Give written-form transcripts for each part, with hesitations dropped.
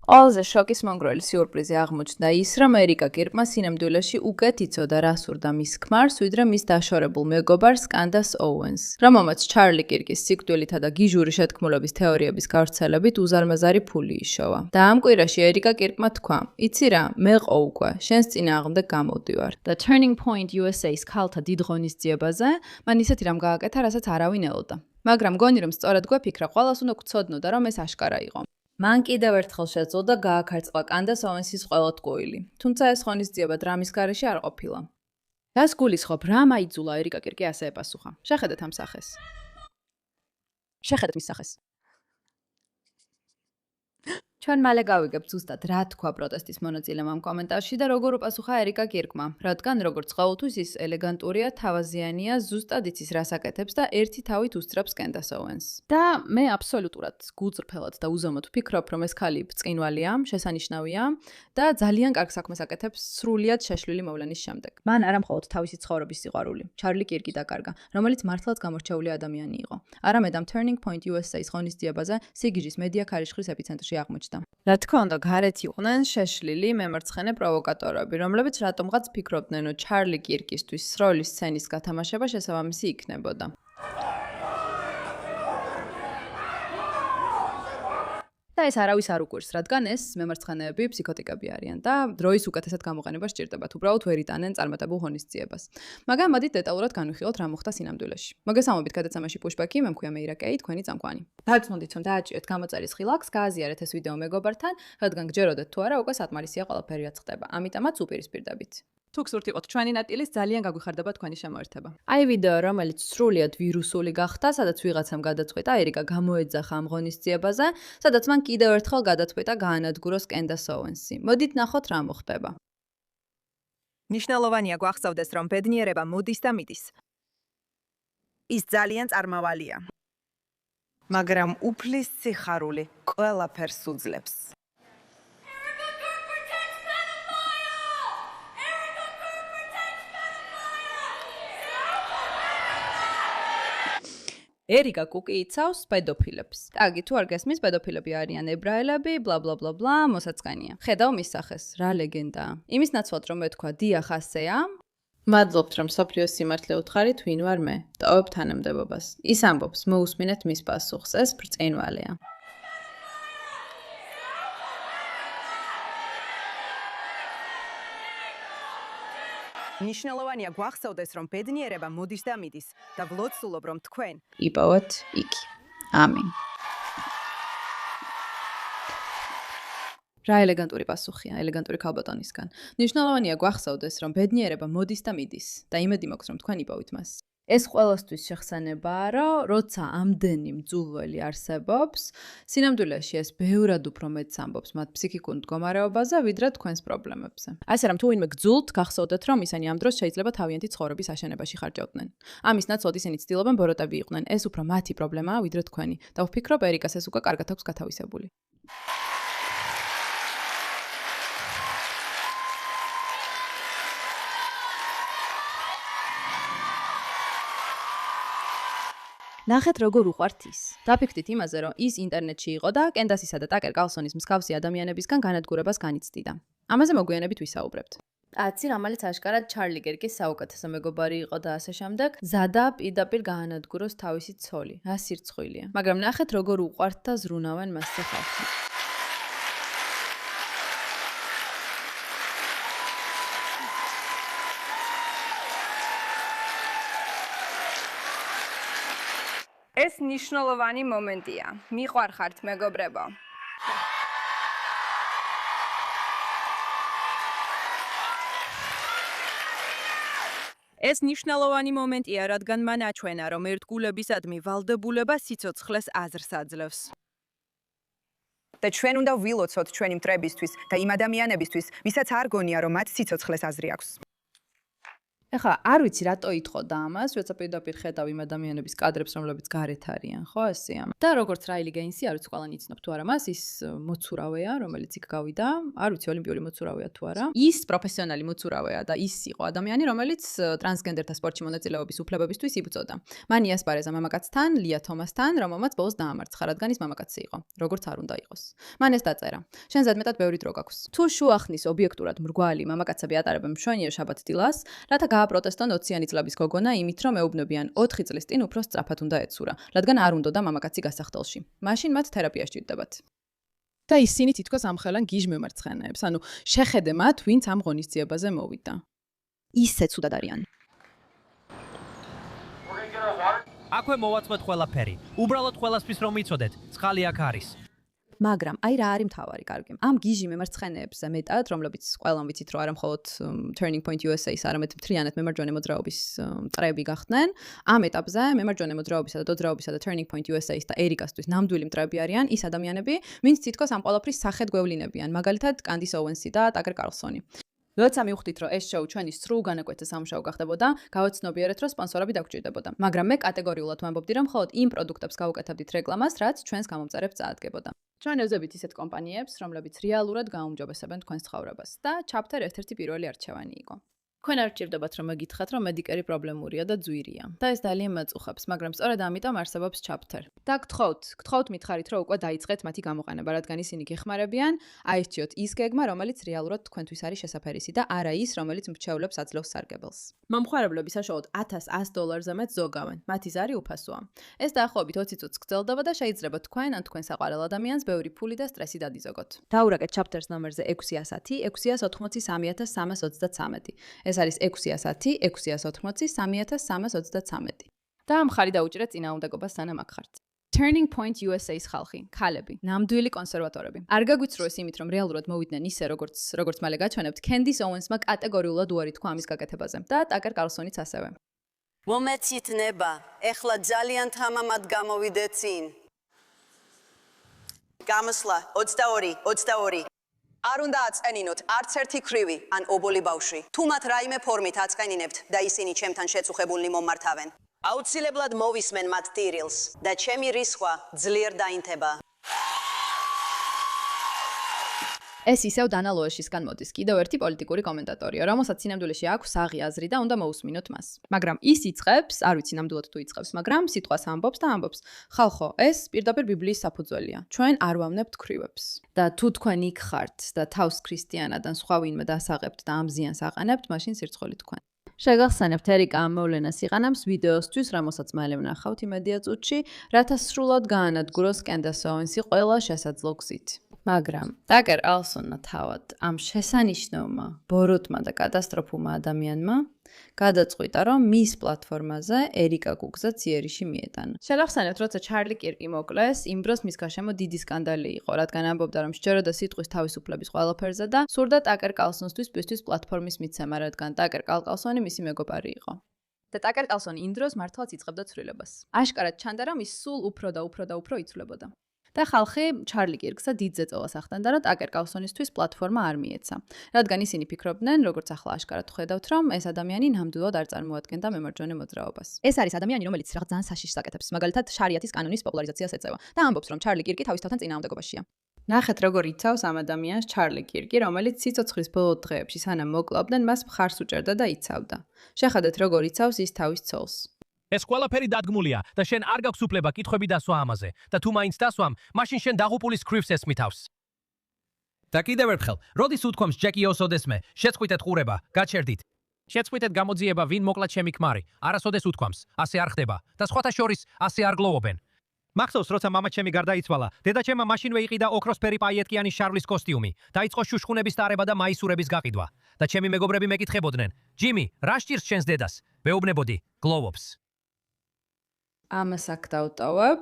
ყველაზე შოკის მონგრელი სიურპრიზი აღმოჩნდა ის, რომ ერიკა კირკმა სინამდვილეში უკეთ იცოდა რა სურდა მის ქმარს, ვიდრე მის დაშორებულ მეგობარს კანდას ოუენს, რომელმაც ჩარლი კირკის სიკვდილითა და გიჟური შეთქმულების თეორიების გავრცელებით უზარმაზარი ფული იშოვა. და ამ კვირაში ერიკა კირკმა თქვა: "იცი რა, მე ყო უკვე, შენს წინააღმდეგ გამოვდივარ." და Turning Point USA-ს ქალთა დიდ ღონისძიებაზე მან ისეთი რამ გააკეთა, რასაც არავინ ელოდა. მაგრამ მგონი რომ სწორად გვეფიქრა, ყველას უნდა გვცოდნოდა, რომ ეს აშკარა იყო. მან კიდევ ერთხელ შეძლო და გააქარწყლა კანდას ოუენსის ყველოტკუილი, თუმცა ეს ღონისძიება დრამის გარეშე არ ყოფილა. რას გულისხმობ, რა მაიძულა ერიკა კირკი ასე ეპასუხა. შეხედეთ ამ სახეს. შეხედეთ მის სახეს. ჩვენ მალე გავიგებთ ზუსტად რა თქვა პროტესტის მონაწილემ ამ კომენტარში და როგორ უპასუხა ერიკა კირკმა, რადგან როგორც ყოველთვის ის ელეგანტურია, თავაზიანია, ზუსტად იცის რას აკეთებს და ერთი თავით უსწრებს კანდას ოუენს. და მე აბსოლუტურად გულწრფელად და უზომოდ ვფიქრობ, რომ ეს ქალი ბრწყინვალეა, შესანიშნავია და ძალიან კარგ საქმეს აკეთებს სრულიად შეშლილი მოვლენის შემდეგ. მან არა მხოლოდ თავისი ცხოვრების სიყვარული, ჩარლი კირკი დაკარგა, რომელიც მართლაც გამორჩეული ადამიანი იყო. არამედ ამ Turning Point USA-ს ღონისძიებაზე სიგიჟის მედია ქარიშხლის ეპიცენტრში აღმოჩნდა. რა თქმა უნდა, გარეთ იყვნენ შეშლილი მემარცხენე პროვოკატორები, რომლებიც რატომღაც ფიქრობდნენ, რომ ჩარლი კირკისთვის სროლის სცენის გათამაშება შესაბამისი იქნებოდა. და ეს არავის არ უკვირს, რადგან ეს მემარცხენეები ფსიქოტიკები არიან და დროის უკეთესად გამოყენება სჭირდებათ, უბრალოდ ვერ იტანენ წარმატებულ ღონისძიებას. მაგრამ მოდით დეტალურად განვიხილოთ, რა მოხდა სინამდვილეში. მოგესალმებით გადაცემაში Pushback-ი, მე მქვია მეირა კეი, თქვენი წამყვანი. დაგწმუნდით, რომ დააჭირეთ გამოწერის ხილაკს, გააზიარეთ ეს ვიდეო მეგობართან, რადგან გჯეროდეთ თუ არა, უკვე საკმარისია ყველაფერი რაც ხდება. ამიტომაც უპირისპირდებით. თუ გსურთ იყოთ ჩვენი ნაწილის, ძალიან გაგვიხარდება თქვენი შემოერთება. აი ვიდეო, რომელიც სრულიად ვირუსული გახდა, სადაც ვიღაცამ გადაწყვიტა ერიკა გამოეძახა ამ ღონისძიებაზე, სადაც მან კიდევ ერთხელ გადაწყვიტა გაანადგუროს კანდას ოუენსი. მოდით ნახოთ რა მოხდება. ნიშნულოვანია გვახსოვდეს, რომ ბედნიერება მოდის და მიდის. ის ძალიან წარმავალია. მაგრამ უფლის სიხარული ყველაფერს უძლებს. ერიკა კუკი იცავს პედოფილებს. ტაგი თუ არ გესმის, პედოფილები არიან ებრაელები, ბლა ბლა ბლა ბლა, მოსაწყენია. ხედავ მის სახეს, რა ლეგენდაა. იმის ნაცვლად რომ ეთქვა დიახ ასეა. მადლობთ რომ სოფლიოს სიმართლე უთხარით, ვინ ვარ მე? ტოვებ თანამდებობას. ის ამბობს, მოусმინეთ მის პასუხს, ეს ბრწყინვალეა. ნიშნულოვანია გვახსოვდეს, რომ ბედნიერება მოდის და მიდის და ვლოცულობ, რომ თქვენ იპოვოთ იქ. ამინ. რა ელეგანტური პასუხია, ელეგანტური ქალბატონისგან. ნიშნულოვანია გვახსოვდეს, რომ ბედნიერება მოდის და მიდის და იმედი მაქვს, რომ თქვენ იპოვით მას. ეს ყველასთვის შეხსენებაა, რომ როცა ამდენი მძულველი არსებობს, სინამდვილეში ეს ბევრად უფრო მეტს ამბობს მათ ფსიქიკურ მდგომარეობაზე, ვიდრე თქვენს პრობლემებზე. ასე რომ თუ ვინმე გძულთ, გახსოვდეთ, რომ ისინი ამ დროს შეიძლება თავიანთი ცხოვრების აშენებაში ხარჯავდნენ. ამის ნაცვლად ისინი ცდილობენ ბოროტები იყვნენ. ეს უფრო მათი პრობლემაა, ვიდრე თქვენი. და ვფიქრობ, ერიკას ეს უკვე კარგად აქვს გათავისებული. ნახეთ როგორ უყვართ ის. დაფიქრდით იმაზე, რომ ის ინტერნეტში იყო და კენდასისა და ტაკერ კალსონის მსგავსი ადამიანებისგან განადგურებას განიცდიდა. ამაზე მოგვიანებით ვისაუბრებთ. კაცი, რომელიც აშკარად ჩარლი კირკის საუკეთესო მეგობარი იყო და ასე შემდეგ, ზადა პირდაპირ გაანადგუროს თავისი ცოლი. რა სირცხვილია. მაგრამ ნახეთ როგორ უყვართ და ზრუნავენ მასზე ხალხი. ეს ნიშნულოვანი მომენტია. მიყვარხართ მეგობრებო. ეს ნიშნულოვანი მომენტია, რადგან მან აჩვენა, რომ ერთგულებისადმი ვალდებულება სიცოცხლეს აზრს აძლევს. და ჩვენ უნდა ვილოცოთ ჩვენი მტრებისთვის და იმ ადამიანებისთვის, ვისაც არ გონია, რომ მათ სიცოცხლეს აზრი აქვს. ეხლა არ ვიცი რატო ითხოვდა ამას, როცა პირდაპირ ხედავ იმ ადამიანების კადრებს, რომლებიც გარეთ არიან, ხო, ესეა. და როგორც რაილი გეინსი, არ ვიცი ყველანი იცნობ თუ არა მას, ის მოცურავეა, რომელიც იქ გავიდა, არ ვიცი ოლიმპიური მოცურავეა თუ არა. ის პროფესიონალი მოცურავეა და ის იყო ადამიანი, რომელიც ტრანსგენდერთა სპორტში მონაწილეობის უფლებებისთვის იბრძოდა. მან იასპარეზა მამაკაცთან, ლია თომასთან, რომელმაც ბოლოს დაამარცხა, რადგან ის მამაკაცი იყო, როგორც არ უნდა იყოს. მან ეს დაწერა. შენ ზედმეტად ბევრი დრო გაქვს. თუ შუახნის ობიექტურად მრგვალი მამაკაცები ატარებენ მშვენიერ შაბათ დილას, რათა გააპროტესტონ 20-იანი წლების გოგონა იმით, რომ ეუბნებიან 4 წლის წინ უფრო სწრაფად უნდა ეცურა, რადგან არ უნდოდა მამაკაცი გასახდელში. მაშინ მათ თერაპია სჭირდებათ. და ისინი თითქოს ამხელან გიჟ მემარცხენეებს, ანუ შეხედე მათ, ვინც ამ ღონისძიებაზე მოვიდა. ისე ცუდად არიან. აქვე მოვაწყვეთ ყველაფერი. უბრალოდ ყველასთვის რომ იცოდეთ, წყალი აქ არის. მაგრამ აი რა არის მთავარი კარგი. ამ გიჟი მემარცხენეებზე მეტად, რომლებიც ყველამ ვიცით, რომ არა მხოლოდ Turning Point USA-ის, არამედ მთლიანად მემარჯვენე მოძრაობის მტრები გახდნენ. ამ ეტაპზე მემარჯვენე მოძრაობისა და დოძრაობისა და Turning Point USA-ის და ერიკასთვის ნამდვილი მტრები არიან ის ადამიანები, ვინც თითქოს ამ ყველაფრის სახედ გვევლინებიან, მაგალითად კანდის ოუენსი და ტაკერ კარლსონი. როცა მივხვდით, რომ ეს შოუ ჩვენი სრულ განაკვეთზე სამუშაო გახდებოდა, გავაცნობიერეთ, რომ სპონსორები დაგვჭირდებოდა. მაგრამ მე კატეგორიულად ვამბობდი, რომ მხოლოდ იმ პროდუქტებს გავუკეთებდით რეკლამას, რაც ჩვენს გამომწერებს წაადგებოდა. ჩვენ ევზებით ისეთ კომპანიებს, რომლებიც რეალურად გაუმჯობესებენ თქვენს ცხოვრებას და Chapter ერთ-ერთი პირველი არჩევანი იყო. თქვენ არ ჭირდებათ რომ მეკითხათ, რომ Medicare პრობლემურია და ძვირია. და ეს ძალიან მეწუხებს, მაგრამ სწორედ ამიტომ არსებობს Chapter. და გთხოვთ მითხარით, რომ უკვე დაიწყეთ მათი გამოყენება, რადგან ისინი გეხმარებიან, აირჩიოთ ის გეგმა, რომელიც რეალურად თქვენთვის არის შესაფერისი და არა ის, რომელიც მრჩევლებს აძლევს სარგებელს. მომხმარებლები საშუალოდ $100 მეტ ზოგავენ. მათი ზარი უფასოა. ეს დაახლოებით 20 წუთს გრძელდება და შეიძლება თქვენ ან თქვენ საყვარელ ადამიანს ბევრი ფული და სტრესი დადიზოგოთ. დაურეკეთ Chapters ნომერზე 610 680 3333. ეს არის 610 680 3333. და ამხარი დაუჭირეთ წინააღმდეგობას სანამ აქ ხართ. Turning Point USA-ის ხალხი, ქალები, ნამდვილი კონსერვატორები. არ გაგვიცრუეს იმით, რომ რეალურად მოვიდნენ ისე, როგორც მალე გაჩვენებთ, კენდის ოუენსმა კატეგორიულად უარი თქვა ამის გაკეთებაზე და ტაკერ კარლსონიც ასევე. მომეცით ნება, ეხლა ძალიან თამამად გამოვიდეთ წინ. გამოსვლა 22. არ უნდა აწენინოთ არც ერთი ქრივი ან ობოლი ბავშვი. თუ მათ რაიმე ფორმით აწენინებთ და ისინი ჩემთან შეწუხებულნი მომართავენ, აუცილებლად მოვისმენ მათ ტირილს და ჩემი რისხვა ძლიერ დაინთება. ეს ისევ დანა ლოეშისგან მოდის, კიდევ ერთი პოლიტიკური კომენტატორია, რომელსაც სინამდვილეში აქვს საღი აზრი და უნდა მოусმინოთ მას. მაგრამ ის იწყებს, არ ვიცი ნამდვილად თუ იწყებს, მაგრამ სიტყვას ამბობს და ამბობს: "ხალხო, ეს პირდაპირ ბიბლიის საფუძველია. ჩვენ არ ვამნებთ ქრივებს." და თუ თქვენ იქ ხართ და თავს ქრისტიანად ან სხვა ვინმე დასაღებთ და ამ ზიანს აყენებთ, მაშინ სირცხოლით თქვენ. შეგახსენებთ ერიკა ამ მოვლენას იყენებს ვიდეოსთვის, რომელსაც მალე ვნახავთ იმედია წუთში, რათა სრულად გაანადგუროს კენდას ოუენსი ყველა შესაძლო გზით. მაგრამ ტაკერ კარლსონმა თავად ამ შესანიშნავმა, ბოროტმა და კატასტროფულმა ადამიანმა გადაწყვიტა, რომ მის პლატფორმაზე ერიკა გუგზა ციერიში მიეტანა. შეგახსენებთ, როცა ჩარლი კირკი მოკლეს, იმ დროს მის გარშემო დიდი სკანდალი იყო, რადგან ამბობდა, რომ სჯეროდა სიტყვის თავისუფლების ყველაფერზე და სურდა ტაკერ კარლსონისთვის პისთვის პლატფორმის მიცემა, რადგან ტაკერ კარლსონი მისი მეგობარი იყო. და ტაკერ კარლსონი იმ დროს მართლაც იწყებდა ცვლილებას. აშკარად ჩანდა, რომ ის სულ უფრო იცვლებოდა. და ხალხი ჩარლი კირკსა დიდ ზეწოლას ახდენდა, რომ ტაკერ კარლსონისთვის პლატფორმა არ მიეცა. რადგან ისინი ფიქრობდნენ, როგორც ახლა აშკარად ხედავთ, რომ ეს ადამიანი ნამდვილად არ წარმოადგენდა მემარჯვენე მოძრაობას. ეს არის ადამიანი, რომელიც რაღაც ძალიან საშიშს აკეთებს, მაგალითად შარიათის კანონის პოპულარიზაციას ეწევა და ამბობს, რომ ჩარლი კირკი თავის თავთან წინააღმდეგობაშია. ნახეთ, როგორ იცავს ამ ადამიანს ჩარლი კირკი, რომელიც სიცოცხლის ბოლო დღეებში სანამ მოკლავდნენ, მას მხარს უჭერდა და იცავდა. შეხედეთ, როგორ იცავს ის თავის ცოლს. ეს ყველაფერი დადგმულია და შენ არ გაქვს უფლება კითხვები დასვა ამაზე და თუ მაინც დასვამ, მაშინ შენ დაღუპულის ქრივს ესმითავს. და კიდევ ერთხელ, როდის უთქვამს ჯეკი ოსოდესმე, შეწყვიტეთ ყურება, გაჩერდით. შეწყვიტეთ გამოძიება, ვინ მოკლა ჩემი ქმარი. არასოდეს უთქვამს, ასე არ ხდება და სხვათა შორის ასე არ გლოვობენ. მახსოვს, როცა მამაჩემი გარდაიცვალა, დედაჩემმა მაშინვე იყიდა ოქროსფერი პაიეტკიანი შარვლის კოსტიუმი, დაიწყო შუშხუნების ტარება და მაისურების გაყიდვა. და ჩემი მეგობრები მეკითხებოდნენ: "ჯიმი, რა სჭირს შენს დედას?" ვეუბნებოდი: "გლოვობს." ამას აქ დავტოვებ.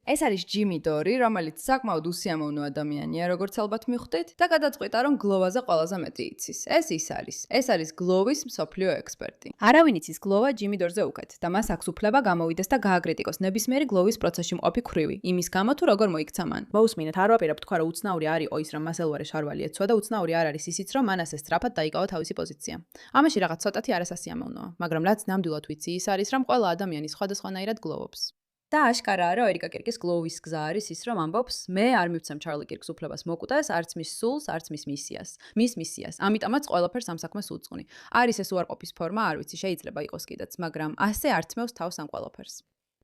ეს არის ჯიმი დორი, რომელიც საკმაოდ უსიამოვნო ადამიანია, როგორც ალბათ მიხვდით, და გადაწყვიტა, რომ გლოვაზე ყველაზე მეტი იცის. ეს ის არის. ეს არის გლოვის მსოფლიო ექსპერტი. არავინ იცის გლოვა ჯიმი დორზე უკეთ და მას აქვს უფლება გამოვიდეს და გააკრიტიკოს ნებისმიერი გლოვის პროცესში მყოფი ქვრივი, იმის გამო თუ როგორ მოიქცა მან. მოусმინეთ, არ ვაპირებ თქვა, რომ უცნაური არ იყო ის, რომ მას ელვარე შარვალი ეცვა და უცნაური არ არის ისიც, რომ მან ასე სწრაფად დაიკავა თავისი პოზიცია. ამაში რაღაც ცოტათი არასასიამოვნოა, მაგრამ რაც ნამდვილად ვიცი, ის არის, რომ ყველა ადამიანი სხვადასხვანაირად გლოვობს. და აშკარაა, რომ ერიკა კირკის გლოვის გზა არის ის, რომ ამბობს, მე არ მივცემ ჩარლი კირკს უფლებას მოკვდეს, არც მის სულს, არც მის მისიას. მის მისიას. ამიტომაც ყველაფერს ამ საქმეს უძღვნი. არის ეს უარყოფის ფორმა, არ ვიცი, შეიძლება იყოს კიდეც, მაგრამ ასე ართმევს თავს ამ ყველაფერს.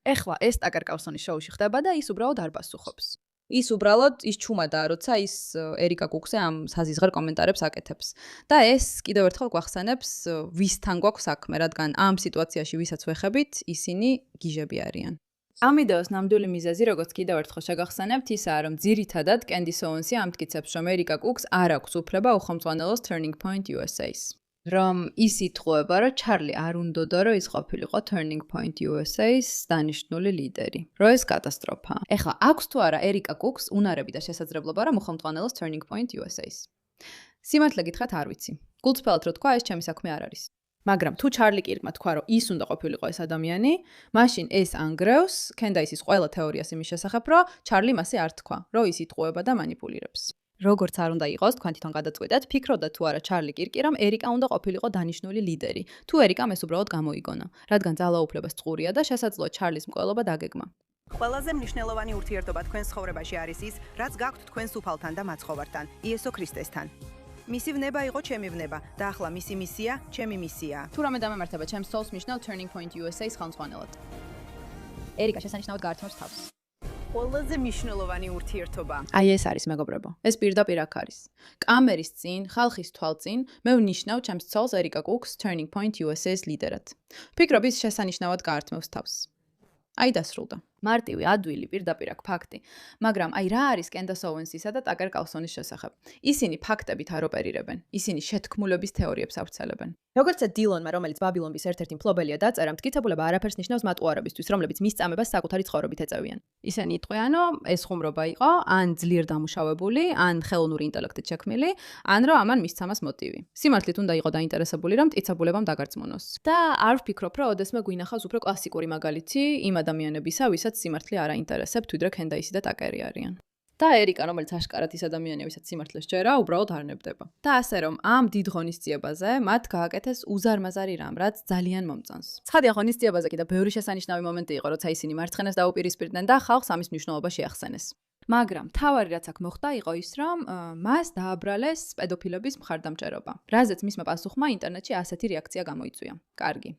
ეხლა ეს ტაკერ კარლსონის შოუში ხდება და ის უბრალოდ არ პასუხობს. ის უბრალოდ ის ჩუმადაა, როცა ის ერიკა კუკზე ამ საზიზღარ კომენტარებს აკეთებს. და ეს კიდევ ერთხელ გვახსენებს, ვისთან გვაქვს საქმე, რადგან ამ სიტუაციაში ვისაც ვეხებით, ისინი გიჟები არიან. ამ ვიდეოს ნამდვილი მიზეზი, როგორც კიდევ ერთხელ შეგახსენებთ, ისაა, რომ ძირითადად კენდის ოუენსი ამტკიცებს, რომ ერიკა კუკს არ აქვს უფლება უხელმძღვანელოს Turning Point USA-ს. რომ ის ითხოვება, რომ ჩარლი არ უნდოდა, რომ ის ყოფილიყო Turning Point USA-ს დანიშნული ლიდერი. რომ ეს კატასტროფაა. ეხლა აქვს თუ არა ერიკა კუკს უნარები და შესაძლებლობა, რომ უხელმძღვანელოს Turning Point USA-ს. სიმართლე გითხრათ, არ ვიცი. გულწრფელად რო თქვა, ეს ჩემი საქმე არ არის. მაგრამ თუ ჩარლი კირკმა თქვა, რომ ის უნდა ყოფილიყო ეს ადამიანი, მაშინ ეს ანგრევს კენდაისის ყველა თეორიას იმის შესახებ, რომ ჩარლი მასე არ თქვა, რომ ის იტყუება და манипуლირებს. როგორც არ უნდა იყოს, თქვენ თვითონ გადაწყვეტეთ, ფიქრობდა თუ არა ჩარლი კირკი, რომ ერიკა უნდა ყოფილიყო დანიშნული ლიდერი, თუ ერიკამ ეს უბრალოდ გამოიგონა, რადგან ძალაუფლებას წყურია და შესაძლოა ჩარლის მკვლელობა დაგეგმა. ყველაზე მნიშვნელოვანი ურთიერთობა თქვენს ცხოვრებაში არის ის, რაც გაქვთ თქვენს უფალთან და მაცხოვართან, იესო ქრისტესთან. მისი ვნება იყო ჩემი ვნება და ახლა მისი მისია ჩემი მისიაა. თუ რამე დამემართება ჩემს სოლს მიშნავ Turning Point USA-ს ხელმძღვანელად. ერიკა შესანიშნავად გაართმევს თავს. ყველაზე მნიშვნელოვანი ურთიერთობა. აი ეს არის მეგობრებო. ეს პირდაპირ აქ არის. კამერის წინ, ხალხის თვალწინ, მე ვნიშნავ ჩემს ცოლს ერიკა კუკს Turning Point USA-ს ლიდერად. ფიქრობ ის შესანიშნავად გაართმევს თავს. აი დასრულდა. მარტივი, ადვილი, პირდაპირ აქ ფაქტი. მაგრამ აი რა არის კენდას ოუენსისა და ტაკერ კარლსონის შესახებ? ისინი ფაქტებით არ ოპერირებენ. ისინი შეთქმულების თეორიებს ავრცელებენ. როგორც დილონმა, რომელიც ბაბილონის ერთ-ერთი მფლობელია დაწერა, მტკიცებულება არაფერს ნიშნავს მათ უარებისთვის, რომლებიც მის წამებას საკუთარი ცხოვრობით ეწევიან. ისინი იტყვიან, რომ ეს ხუმრობა იყო, ან ძლიერ დამუშავებული, ან ხელოვნური ინტელექტით შექმნილი, ან რომ ამან მისცამას მოტივი. სიმართლით უნდა იყო დაინტერესებული, რომ მტკიცებულებამ დაგარწმუნოს. და არ ვფიქრობ, რომ ოდესმე გვინახავს უფრო კლასიკური მაგალითი იმ ადამიანებისა, ვისაც სიმართლე არ აინტერესებთ, ვიდრე კენდაისი და ტაკერი არიან. და ერიკა, რომელიც აშკარად ის ადამიანია, ვისაც სიმართლე სჯერა, უბრალოდ არ ნებდება. და ასე რომ ამ დიდ ღონისძიებაზე მათ გააკეთეს უზარმაზარი რამ, რაც ძალიან მომწონს. ცხადია, ღონისძიებაზე კიდე ბევრი შესანიშნავი მომენტი იყო, როცა ისინი მარცხენას დაუპირისპირდნენ და ხალხს ამის მნიშვნელობა შეახსენეს. მაგრამ თავარი რაც აქ მოხდა იყო ის, რომ მას დააბრალეს პედოფილების მხარდამჭერობა. რაზეც მისმა პასუხმა ინტერნეტში ასეთი რეაქცია გამოიწვია. კარგი.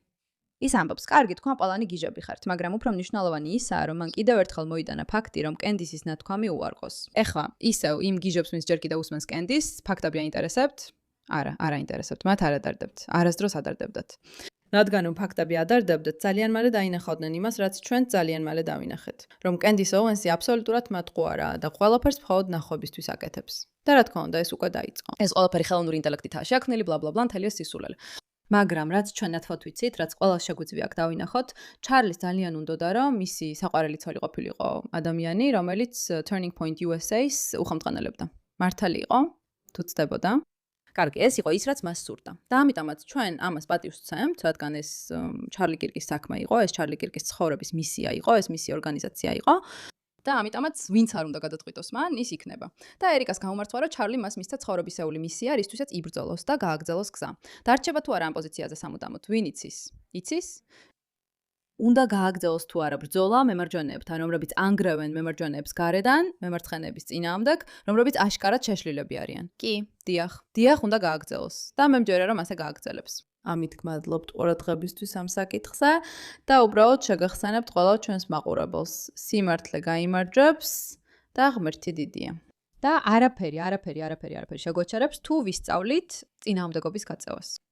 ის ამბობს, კარგი, თქვენ ყველანი გიჟები ხართ, მაგრამ უფრო მნიშვნელოვანი ისაა, რომ მან კიდევ ერთხელ მოიტანა ფაქტი, რომ კენდისის ნათქვამი უარყოს. ეხლა, ისევ იმ გიჟებს, ვინც ჯერ კიდევ უსმენს კენდის, ფაქტები აინტერესებთ? არა, არ აინტერესებთ, მათ არ ადარდებთ. არასდროს ადარდებდათ. რადგან რომ ფაქტები ადარდებდეთ, ძალიან მალე დაინახავდნენ იმას, რაც ჩვენ ძალიან მალე დავინახეთ, რომ კენდის ოუენსი აბსოლუტურად მატყუარაა და ყველაფერს მხოლოდ ნახობისთვის აკეთებს. და რა თქმა უნდა, ეს უკვე დაიწყო. ეს ყველაფერი ხელოვნური ინტელექტითაა შექმნილი, ბლა-ბლა-ბლა, მთელი ეს სისულელე. მაგრამ რაც ჩვენ ნათლად ვიცით, რაც ყველას შეგვიძლია აქ დავინახოთ, ჩარლის ძალიან უნდოდა, რომ მისი საყვარელი ცოლი ყოფილიყო ადამიანი, რომელიც Turning Point USA-ს უხელმძღვანელებდა. მართალი იყო? თუ ცდებოდა? კარგი, ეს იყო ის, რაც მას სურდა. და ამიტომაც ჩვენ ამას პატივს ვცემთ, რადგან ეს ჩარლი კირკის საქმე იყო, ეს ჩარლი კირკის ცხოვრების მისია იყო, ეს მისი ორგანიზაცია იყო. და ამიტომაც ვინც არ უნდა გადაწყვიტოს მან, ის იქნება. და ერიკას გაუმართლა, რომ ჩარლი მას მისცა ცხოვრებისეული მისია, რისთვისაც იბრძოლოს და გააგრძელოს გზა. დარჩება თუ არა ამ პოზიციაზე სამუდამოდ, ვინ იცის? იცის? უნდა გააგრძელოს თუ არა ბრძოლა მემარჯვენეებთან, რომლებიც ანგრევენ მემარჯვენეებს გარედან, მემარცხენეების წინააღმდეგ, რომლებიც აშკარად შეშლილები არიან. კი, დიახ, უნდა გააგრძელოს. და მე მჯერა, რომ ასე გააგრძელებს. ამით გმადლობთ ყურადღებისთვის ამ საკითხზე და უბრალოდ შეგახსენებთ ყველა ჩვენს მაყურებელს. სიმართლე გაიმარჯვებს და ღმერთი დიდია. და არაფერი შეგვეჩერებს თუ ვისწავლით წინააღმდეგობის გაწევას.